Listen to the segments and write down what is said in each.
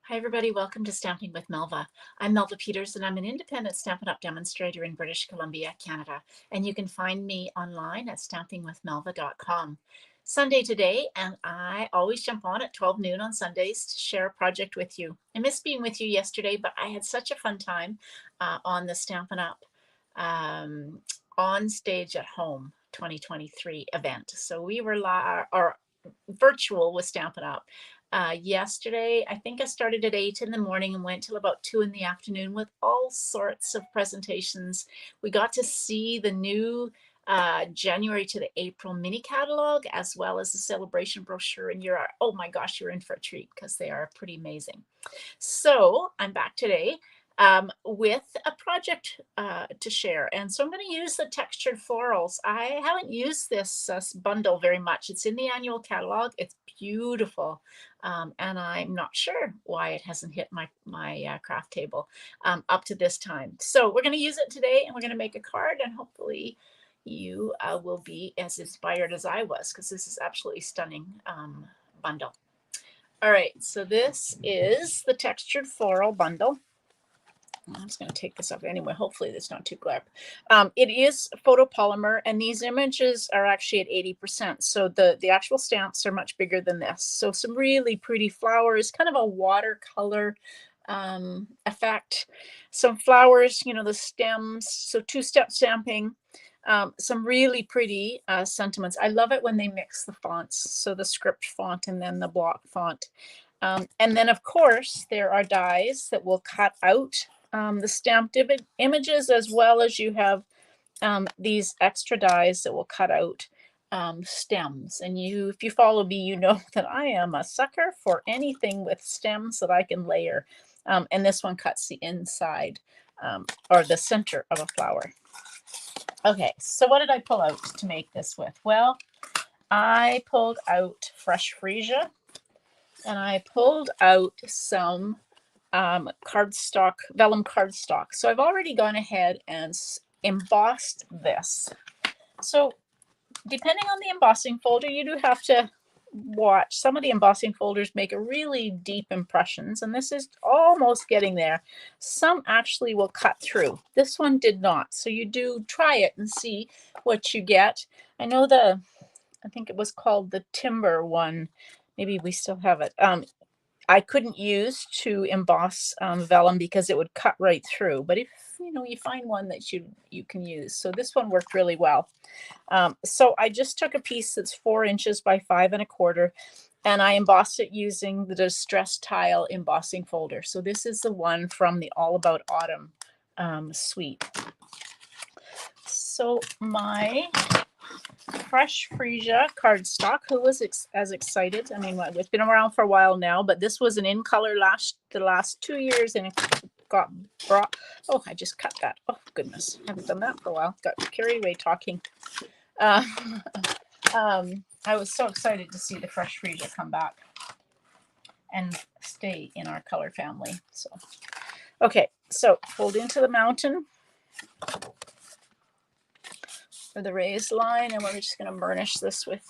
Hi everybody, welcome to Stamping with Melva. I'm Melva Peters and I'm an independent Stampin' Up! Demonstrator in British Columbia, Canada. And you can find me online at stampingwithmelva.com. Sunday today, and I always jump on at 12 noon on Sundays to share a project with you. I missed being with you yesterday, but I had such a fun time on the Stampin' Up! On Stage at Home 2023 event. So we were virtual with Stampin' Up! Yesterday. I think I started at 8 in the morning and went till about 2 in the afternoon with all sorts of presentations. We got to see the new January to the April mini catalog as well as the celebration brochure, and oh my gosh, you're in for a treat because they are pretty amazing. So I'm back today with a project to share. And so I'm going to use the textured florals. I haven't used this bundle very much. It's in the annual catalog. It's beautiful. And I'm not sure why it hasn't hit my craft table up to this time. So we're going to use it today and we're going to make a card, and hopefully you will be as inspired as I was, because this is absolutely stunning bundle. All right, so this is the textured floral bundle. I'm just going to take this up anyway. Hopefully it's not too glare. It is photopolymer, and these images are actually at 80%. So the actual stamps are much bigger than this. So some really pretty flowers, kind of a watercolor effect. Some flowers, you know, the stems. So two-step stamping. Some really pretty sentiments. I love it when they mix the fonts. So the script font and then the block font. And then, of course, there are dies that will cut out the stamped images, as well as you have these extra dies that will cut out stems. And if you follow me, you know that I am a sucker for anything with stems that I can layer. And this one cuts the inside or the center of a flower. Okay, so what did I pull out to make this with? Well, I pulled out fresh freesia, and I pulled out some cardstock, vellum cardstock. So I've already gone ahead and embossed this. So depending on the embossing folder, you do have to watch. Some of the embossing folders make a really deep impressions, and this is almost getting there. Some actually will cut through. This one did not. So you do try it and see what you get. I know I think it was called the timber one. Maybe we still have it. I couldn't use to emboss vellum because it would cut right through. But if you find one that you can use, so this one worked really well. So I just took a piece that's 4 inches by 5 1/4, and I embossed it using the Distress Tile embossing folder. So this is the one from the All About Autumn suite. So my fresh freesia cardstock, who was as excited. I mean, it's been around for a while now, but this was an in color the last 2 years, and it got brought. Oh, I just cut that. Oh goodness, haven't done that for a while. Got carried away talking. I was so excited to see the fresh freesia come back and stay in our color family. So, okay, so fold into the mountain for the raised line, and we're just going to burnish this with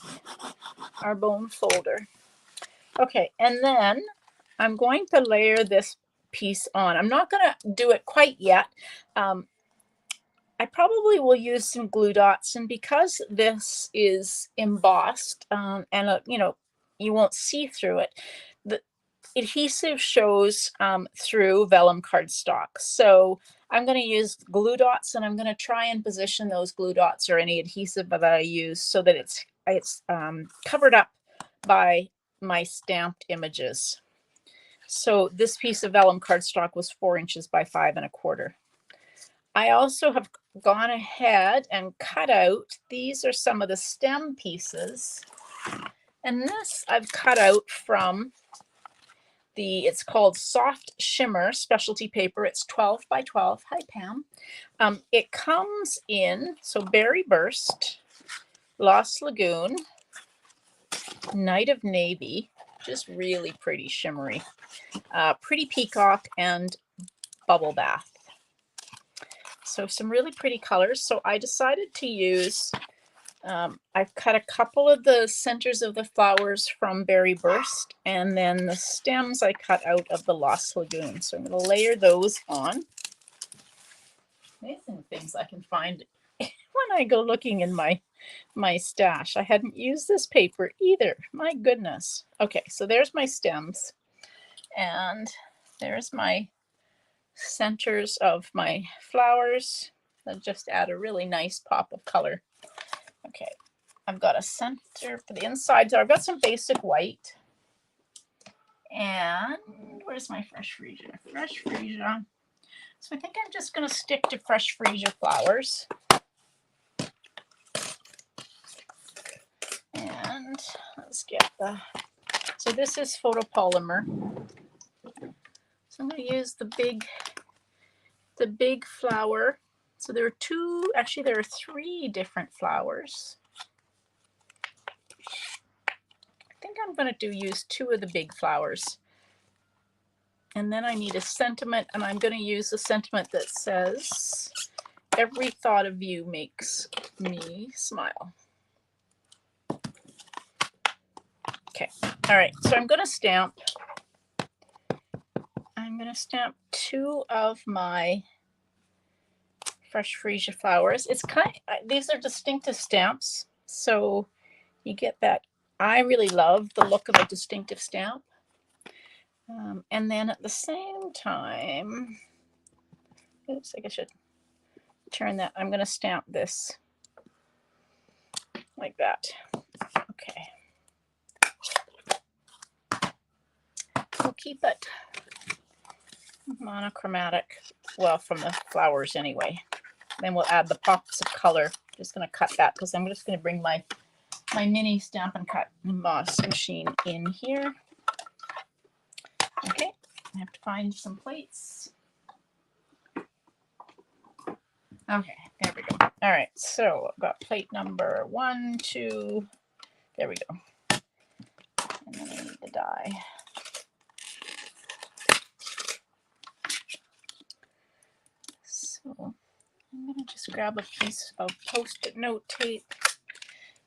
our bone folder. Okay, and then I'm going to layer this piece on. I'm not going to do it quite yet. I probably will use some glue dots, and because this is embossed and you won't see through it, the adhesive shows through vellum cardstock. So I'm going to use glue dots, and I'm going to try and position those glue dots or any adhesive that I use so that it's covered up by my stamped images. So this piece of vellum cardstock was 4 inches by 5 1/4. I also have gone ahead and cut out, these are some of the stem pieces. And this I've cut out from it's called Soft Shimmer Specialty Paper. It's 12 by 12. Hi, Pam. It comes in, so Berry Burst, Lost Lagoon, Night of Navy, just really pretty shimmery, Pretty Peacock, and Bubble Bath. So some really pretty colors. So I decided to use I've cut a couple of the centers of the flowers from Berry Burst, and then the stems I cut out of the Lost Lagoon. So I'm going to layer those on. Amazing things I can find when I go looking in my stash. I hadn't used this paper either. My goodness. Okay, so there's my stems, and there's my centers of my flowers that just add a really nice pop of color. Okay, I've got a center for the inside, so I've got some basic white. And where's my fresh freesia? Fresh freesia. So I think I'm just going to stick to fresh freesia flowers. And let's get so this is photopolymer. So I'm going to use the big flower. So there are three different flowers. I think I'm going to use two of the big flowers. And then I need a sentiment, and I'm going to use a sentiment that says, "Every thought of you makes me smile." Okay, all right, so I'm going to stamp two of my fresh freesia flowers. It's these are distinctive stamps, so you get that. I really love the look of a distinctive stamp. And then at the same time, oops, I should turn that. I'm going to stamp this like that. Okay. We'll keep it monochromatic, well, from the flowers anyway. Then we'll add the pops of color. Just going to cut that because I'm just going to bring my mini Stampin' Cut emboss machine in here. Okay, I have to find some plates. Okay, there we go. All right, so I've got plate number 1, 2. There we go. And then I need the die. So I'm going to just grab a piece of Post-it note tape.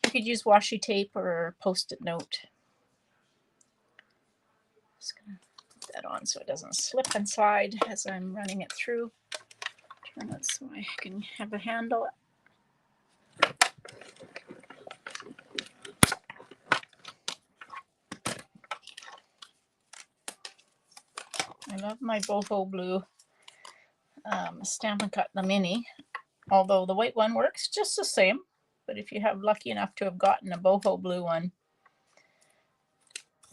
You could use washi tape or Post-it note. Just going to put that on so it doesn't slip inside as I'm running it through. Turn it so I can have a handle. I love my boho blue Stampin' Cut, the mini, although the white one works just the same. But if you have lucky enough to have gotten a boho blue one.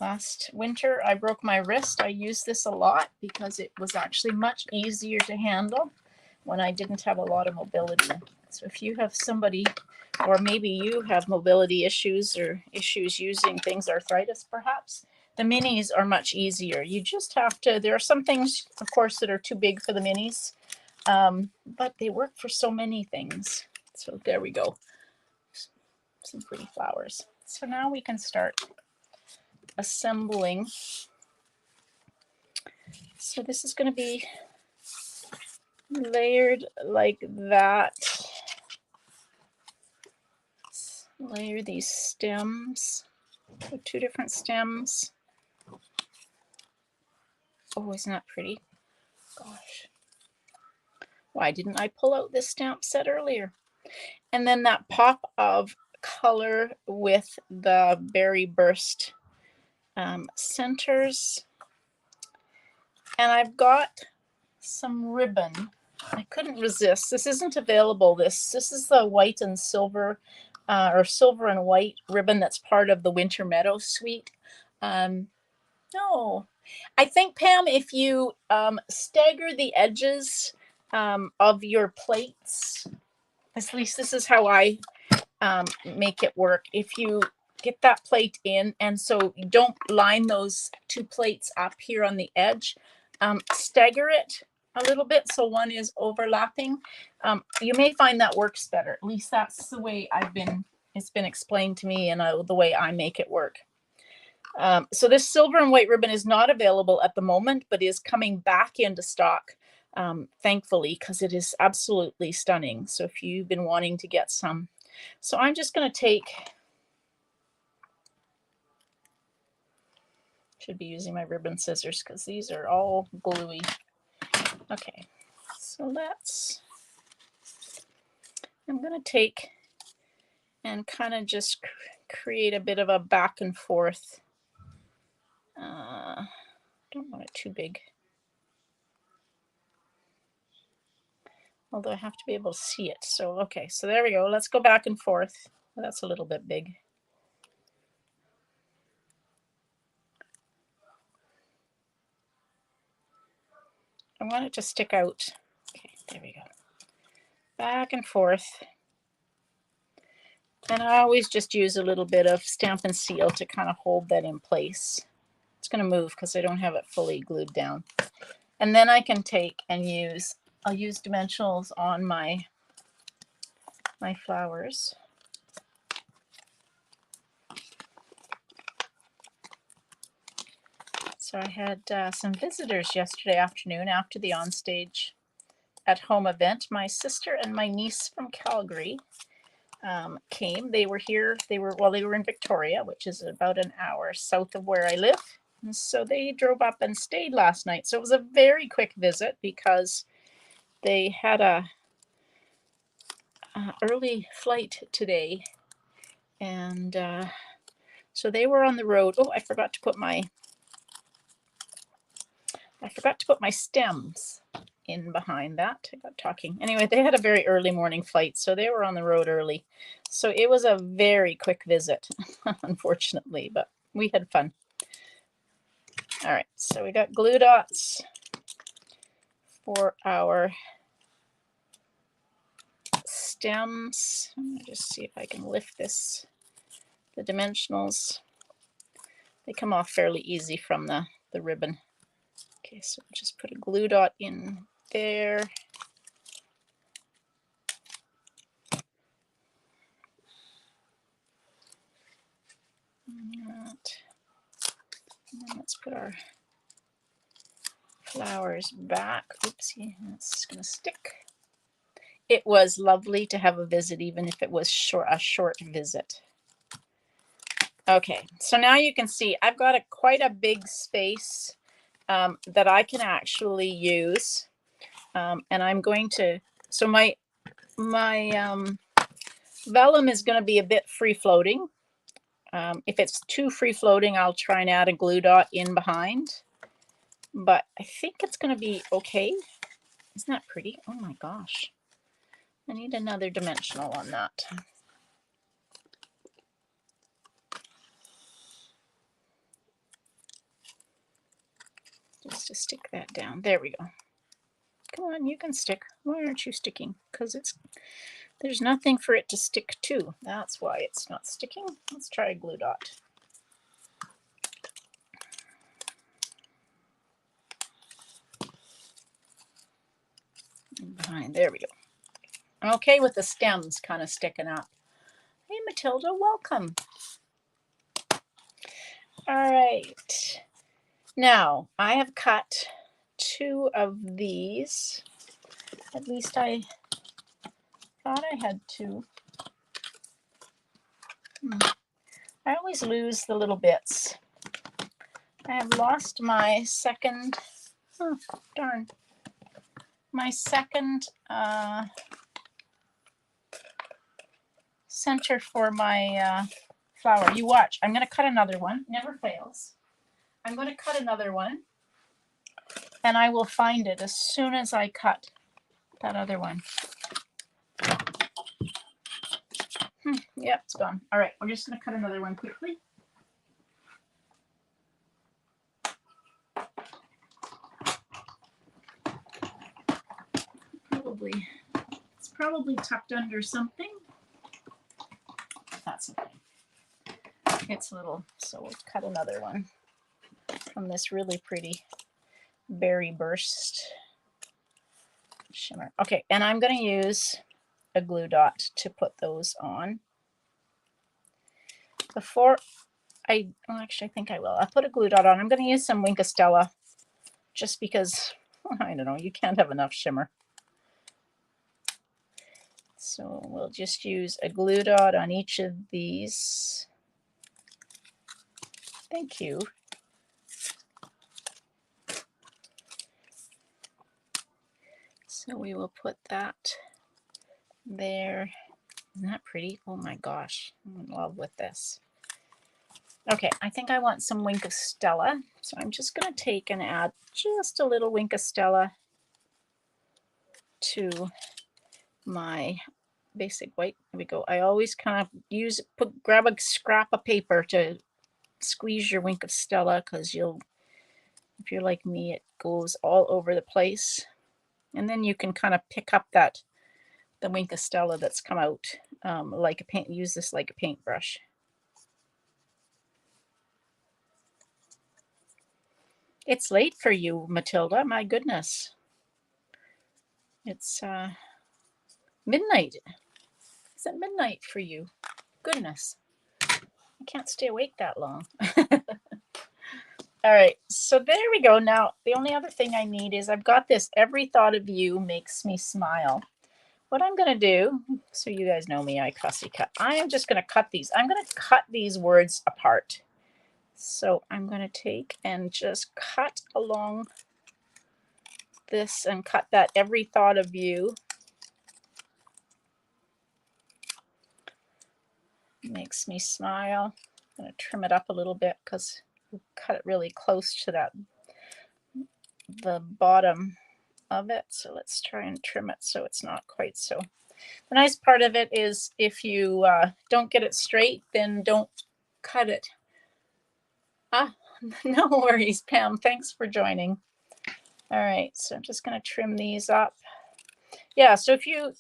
Last winter, I broke my wrist. I used this a lot because it was actually much easier to handle when I didn't have a lot of mobility. So if you have somebody, or maybe you have mobility issues or issues using things, arthritis perhaps, the minis are much easier. You just have to, there are some things, of course, that are too big for the minis, but they work for so many things. So there we go. Some pretty flowers. So now we can start assembling. So this is going to be layered like that. Layer these stems. So 2 different stems. Oh, isn't that pretty? Gosh. Why didn't I pull out this stamp set earlier? And then that pop of color with the Berry Burst centers. And I've got some ribbon. I couldn't resist. This isn't available. This is the white and silver, or silver and white ribbon that's part of the Winter Meadow suite. No, I think, Pam, if you stagger the edges of your plates, at least this is how I make it work. If you get that plate in, and so you don't line those 2 plates up here on the edge, stagger it a little bit so one is overlapping. You may find that works better. At least that's the way it's been explained to me, and the way I make it work. So this silver and white ribbon is not available at the moment, but is coming back into stock, thankfully, because it is absolutely stunning. So if you've been wanting to get some, So I'm just going to take, should be using my ribbon scissors because these are all gluey. Okay, so I'm going to take and kind of just create a bit of a back and forth. Don't want it too big. Although I have to be able to see it. So, okay, so there we go. Let's go back and forth. That's a little bit big. I want it to stick out. Okay, there we go. Back and forth. And I always just use a little bit of Stamp and Seal to kind of hold that in place. It's going to move because I don't have it fully glued down. And then I can take and I'll use dimensionals on my flowers. So I had some visitors yesterday afternoon after the onstage at home event. My sister and my niece from Calgary came. They were here. They were in Victoria, which is about an hour south of where I live. And so they drove up and stayed last night. So it was a very quick visit because they had a early flight today, and so they were on the road. Oh, I forgot to put my stems in behind that. I got talking. Anyway, they had a very early morning flight, so they were on the road early. So it was a very quick visit, unfortunately, but we had fun. All right, so we got glue dots for our stems. I'm going to just see if I can lift this, the dimensionals. They come off fairly easy from the ribbon. Okay, so just put a glue dot in there. And then let's put our flowers back. Oopsie, that's going to stick. It was lovely to have a visit, even if it was a short visit. Okay, so now you can see I've got quite a big space that I can actually use. And I'm going to, so my vellum is going to be a bit free floating. If it's too free floating, I'll try and add a glue dot in behind. But I think it's going to be okay. Isn't that pretty? Oh my gosh. I need another dimensional on that. Just to stick that down. There we go. Come on, you can stick. Why aren't you sticking? Because there's nothing for it to stick to. That's why it's not sticking. Let's try a glue dot. And behind, there we go. I'm okay with the stems kind of sticking up. Hey, Matilda, welcome. All right. Now, I have cut 2 of these. At least I thought I had 2. I always lose the little bits. I have lost my second, oh, darn, my second center for my flower. You watch. I'm going to cut another one. Never fails. I'm going to cut another one, and I will find it as soon as I cut that other one. Yep, it's gone. All right, we're just going to cut another one quickly. It's probably tucked under something. That's okay. It's little, so we'll cut another one from this really pretty berry burst shimmer. Okay, and I'm going to use a glue dot to put those on. Before actually I think I will. I'll put a glue dot on. I'm going to use some Wink of Stella just because, I don't know, you can't have enough shimmer. So we'll just use a glue dot on each of these. Thank you. So we will put that there. Isn't that pretty? Oh my gosh, I'm in love with this. Okay, I think I want some Wink of Stella. So I'm just going to take and add just a little Wink of Stella to my basic white. Here we go. I always kind of grab a scrap of paper to squeeze your Wink of Stella, because if you're like me, it goes all over the place. And then you can kind of pick up the Wink of Stella that's come out, like a paint. Use this like a paintbrush. It's late for you, Matilda. My goodness. It's midnight. Is it midnight for you? Goodness. I can't stay awake that long. All right, so there we go. Now, the only other thing I need is I've got this Every Thought of You Makes Me Smile. What I'm going to do, so you guys know me, I fussy cut. I am just going to cut these. I'm going to cut these words apart. So I'm going to take and just cut along this and cut that Every Thought of You Makes Me Smile. I'm going to trim it up a little bit because we cut it really close to the bottom of it. So let's try and trim it so it's not quite so. The nice part of it is if you don't get it straight, then don't cut it. No worries, Pam. Thanks for joining. All right, so I'm just going to trim these up. Yeah, so if you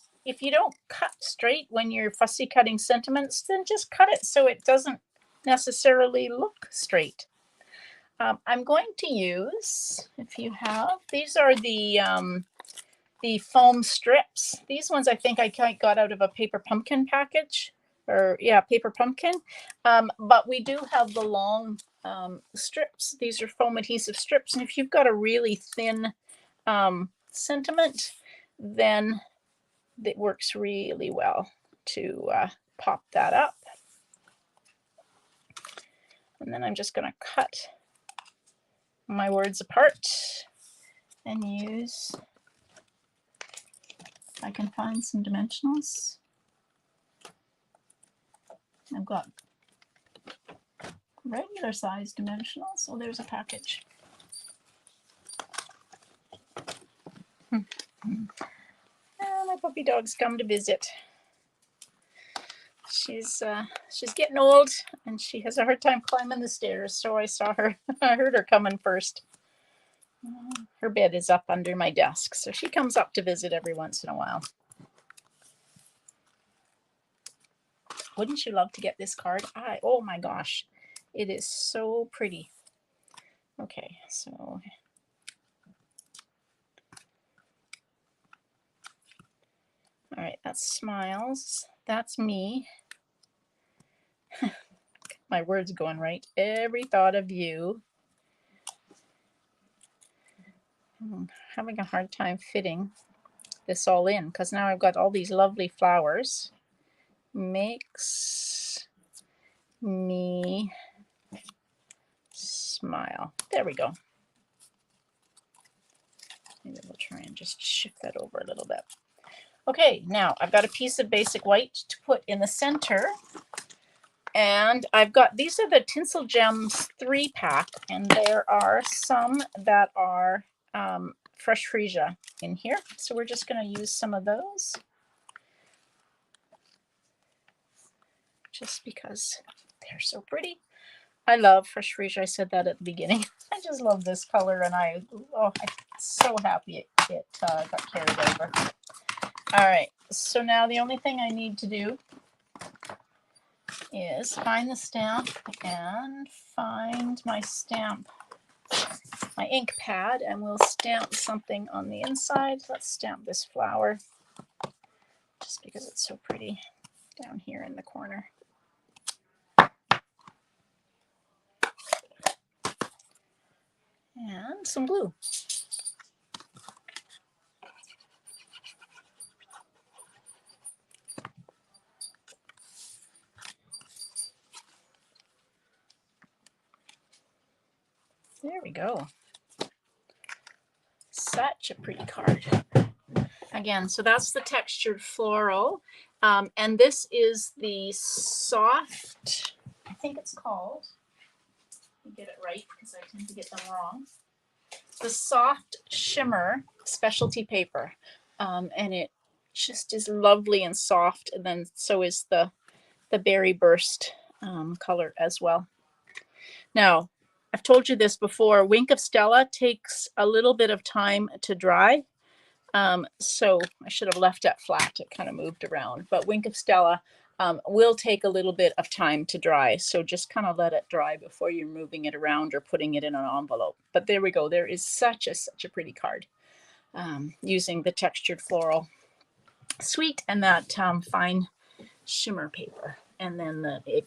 don't cut straight when you're fussy cutting sentiments, then just cut it so it doesn't necessarily look straight. I'm going to use, if you have, these are the foam strips. These ones I think I got out of a Paper Pumpkin package, or yeah, Paper Pumpkin. But we do have the long strips. These are foam adhesive strips, and if you've got a really thin sentiment, then it works really well to pop that up. And then I'm just going to cut my words apart and use, if I can find some dimensionals. I've got regular size dimensionals. Oh, there's a package. My puppy dog's come to visit. She's getting old and she has a hard time climbing the stairs, so I saw her. I heard her coming first. Her bed is up under my desk, so she comes up to visit every once in a while. Wouldn't you love to get this card? Oh my gosh, it is so pretty. Okay, so all right, that's smiles. That's me. My words going right. Every thought of you. I'm having a hard time fitting this all in because now I've got all these lovely flowers. Makes me smile. There we go. Maybe we'll try and just shift that over a little bit. Okay, now I've got a piece of basic white to put in the center. And I've got, these are the Tinsel Gems 3-pack, and there are some that are fresh freesia in here. So we're just going to use some of those. Just because they're so pretty. I love fresh freesia. I said that at the beginning. I just love this color, and I'm so happy it got carried over. All right, so now the only thing I need to do is find the stamp and find my stamp, my ink pad, and we'll stamp something on the inside. Let's stamp this flower just because it's so pretty down here in the corner. And some glue. go. Such a pretty card. Again, so that's the textured floral. And this is the soft, I think it's called, let me get it right because I tend to get them wrong. The soft shimmer specialty paper. And it just is lovely and soft. And then so is the berry burst color as well. Now, I've told you this before, Wink of Stella takes a little bit of time to dry. So I should have left it flat. It kind of moved around. But Wink of Stella will take a little bit of time to dry. So just kind of let it dry before you're moving it around or putting it in an envelope. But there we go. There is such a pretty card using the textured floral suite and that fine shimmer paper. And then the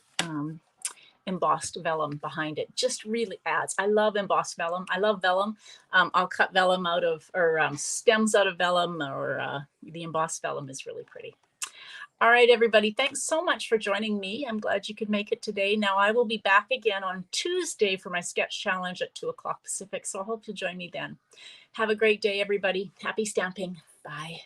embossed vellum behind it just really adds. I love embossed vellum. I love vellum. I'll cut vellum out of, or stems out of vellum, or the embossed vellum is really pretty. All right, everybody, thanks so much for joining me. I'm glad you could make it today. Now I will be back again on Tuesday for my sketch challenge at 2 o'clock Pacific, so I hope you'll join me then. Have a great day, everybody. Happy stamping. Bye.